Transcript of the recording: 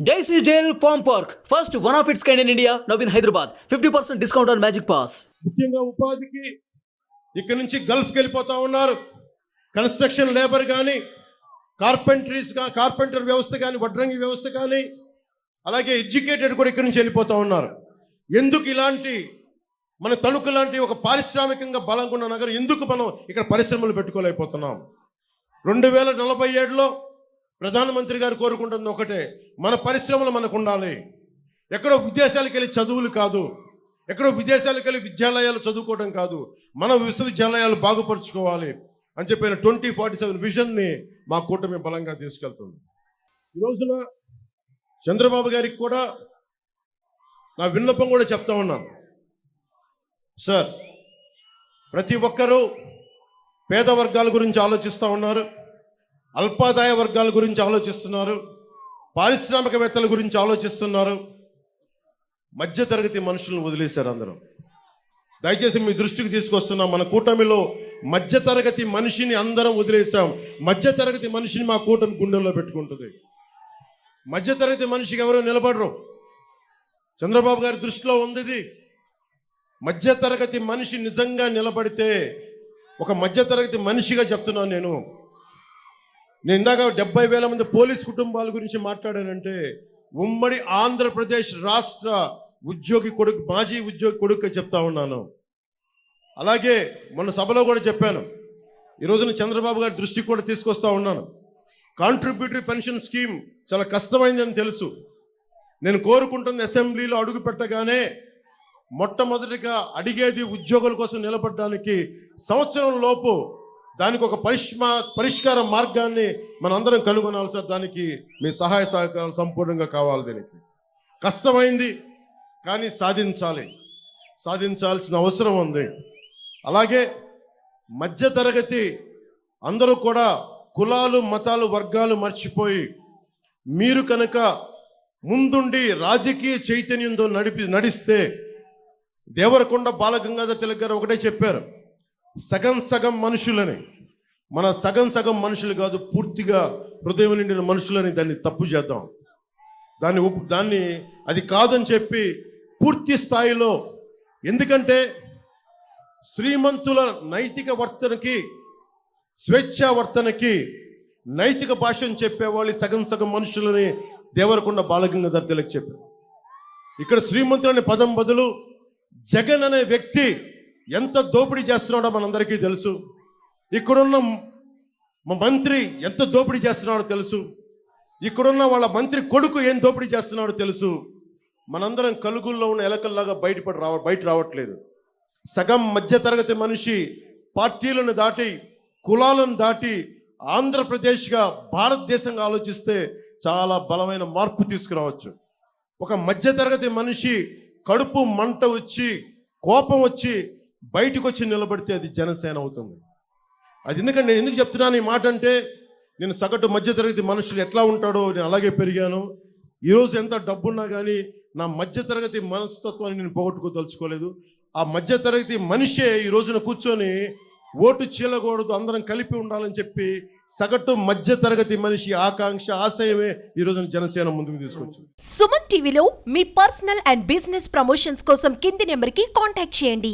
Daisy Jail Farm Park, first one of its kind in India, now in Hyderabad. 50% discount on Magic Pass. ముఖ్యంగా ఉపాధికి ఇక్కడ నుంచి గల్ఫ్కి వెళ్ళిపోతా ఉన్నారు. కన్స్ట్రక్షన్ లేబర్ కానీ, కార్పెంటర్ వ్యవస్థ కానీ, వడ్రంగి వ్యవస్థ కానీ, అలాగే ఎడ్యుకేటెడ్ కూడా ఇక్కడ నుంచి వెళ్ళిపోతా ఉన్నారు. ఎందుకు ఇలాంటి మన తణుకు లాంటి ఒక పారిశ్రామికంగా బలంగా ఉన్న నగరం ఎందుకు మనం ఇక్కడ పరిశ్రమలు పెట్టుకోలేకపోతున్నాం? 2047లో ప్రధానమంత్రి గారు కోరుకుంటుంది ఒకటే, మన పరిశ్రమలు మనకు ఉండాలి. ఎక్కడో విదేశాలకు వెళ్ళి చదువులు కాదు, ఎక్కడో విదేశాలకు వెళ్ళి విద్యాలయాలు చదువుకోవడం కాదు, మన విశ్వవిద్యాలయాలు బాగుపరుచుకోవాలి అని చెప్పిన 2047 విజన్ని మా కూటమి బలంగా తీసుకెళ్తుంది. ఈ రోజున చంద్రబాబు గారికి కూడా నా విన్నపం కూడా చెప్తా ఉన్నాను. సార్, ప్రతి ఒక్కరూ పేద వర్గాల గురించి ఆలోచిస్తూ ఉన్నారు, అల్పాదాయ వర్గాల గురించి ఆలోచిస్తున్నారు, పారిశ్రామికవేత్తల గురించి ఆలోచిస్తున్నారు. మధ్యతరగతి మనుషులను వదిలేశారు అందరూ. దయచేసి మీ దృష్టికి తీసుకొస్తున్నాం, మన కూటమిలో మధ్యతరగతి మనిషిని అందరం వదిలేసాం. మధ్యతరగతి మనిషిని మా కూటమి గుండెల్లో పెట్టుకుంటుంది. మధ్యతరగతి మనిషికి ఎవరు నిలబడరు. చంద్రబాబు గారి దృష్టిలో ఉంది. మధ్యతరగతి మనిషి నిజంగా నిలబడితే, ఒక మధ్యతరగతి మనిషిగా చెప్తున్నాను నేను ఇందాక 70,000 మంది పోలీస్ కుటుంబాల గురించి మాట్లాడానంటే, ఉమ్మడి ఆంధ్రప్రదేశ్ రాష్ట్ర మాజీ ఉద్యోగి కొడుకు చెప్తా ఉన్నాను. అలాగే మొన్న సభలో కూడా చెప్పాను, ఈ రోజున చంద్రబాబు గారి దృష్టికి కూడా తీసుకొస్తా ఉన్నాను. కాంట్రిబ్యూటరీ పెన్షన్ స్కీమ్ చాలా కష్టమైందని తెలుసు. నేను కోరుకుంటుంది, అసెంబ్లీలో అడుగు పెట్టగానే మొట్టమొదటిగా అడిగేది ఉద్యోగుల కోసం నిలబడడానికి సంవత్సరం లోపు దానికి ఒక పరిష్కార మార్గాన్ని మనందరం కనుగొనాలి సార్. దానికి మీ సహాయ సహకారాలు సంపూర్ణంగా కావాలి. దీనికి కష్టమైంది కానీ సాధించాల్సిన అవసరం ఉంది. అలాగే మధ్యతరగతి అందరూ కూడా కులాలు, మతాలు, వర్గాలు మర్చిపోయి మీరు కనుక ముందుండి రాజకీయ చైతన్యంతో నడిస్తే, దేవరకొండ బాలగంగాధర్ తిలక్ గారు ఒకటే చెప్పారు, సగం మనుషులని, మన సగం మనుషులు కాదు, పూర్తిగా హృదయం నిండిన మనుషులని దాన్ని తప్పు చేద్దాం. దాన్ని అది కాదని చెప్పి పూర్తి స్థాయిలో, ఎందుకంటే శ్రీమంతుల నైతిక వర్తనకి, స్వేచ్ఛా వర్తనకి నైతిక భాషను చెప్పేవాళ్ళు సగం మనుషులని దేవరకొండ బాలగంగాధర్ తిలక్ చెప్పారు. ఇక్కడ శ్రీమంతులని పదం బదులు జగన్ అనే వ్యక్తి ఎంత దోపిడీ చేస్తున్నాడో మనందరికీ తెలుసు. ఇక్కడున్న మా మంత్రి ఎంత దోపిడీ చేస్తున్నాడో తెలుసు. ఇక్కడున్న వాళ్ళ మంత్రి కొడుకు ఏం దోపిడీ చేస్తున్నాడో తెలుసు. మనందరం కలుగుల్లో ఉన్న ఎలకల్లాగా బయట రావట్లేదు. సగం మధ్యతరగతి మనిషి పార్టీలను దాటి, కులాలను దాటి ఆంధ్రప్రదేశ్గా, భారతదేశంగా ఆలోచిస్తే చాలా బలమైన మార్పు తీసుకురావచ్చు. ఒక మధ్యతరగతి మనిషి కడుపు మంట వచ్చి, కోపం వచ్చి బయటకు వచ్చి నిలబడితే అది జనసేన అవుతుంది. అది ఎందుకంటే నేను ఎందుకు చెప్తున్నాను ఈ మాట అంటే, నేను సగటు మధ్యతరగతి మనుషులు ఎట్లా ఉంటాడో నేను అలాగే పెరిగాను. ఈరోజు ఎంత డబ్బున్నా కానీ నా మధ్యతరగతి మనస్తత్వాన్ని నేను పోగొట్టుకోదలుచుకోలేదు. ఆ మధ్యతరగతి మనిషే ఈ రోజున కూర్చొని ఓటు చీలకూడదు, అందరం కలిపి ఉండాలని చెప్పి సగటు మధ్యతరగతి మనిషి ఆకాంక్ష, ఆశయమే ఈ రోజున జనసేన ముందుకు తీసుకొచ్చింది. సుమన్ టీవీలో మీ పర్సనల్ అండ్ బిజినెస్ ప్రమోషన్స్ కోసం కింది నెంబర్కి కాంటాక్ట్ చేయండి.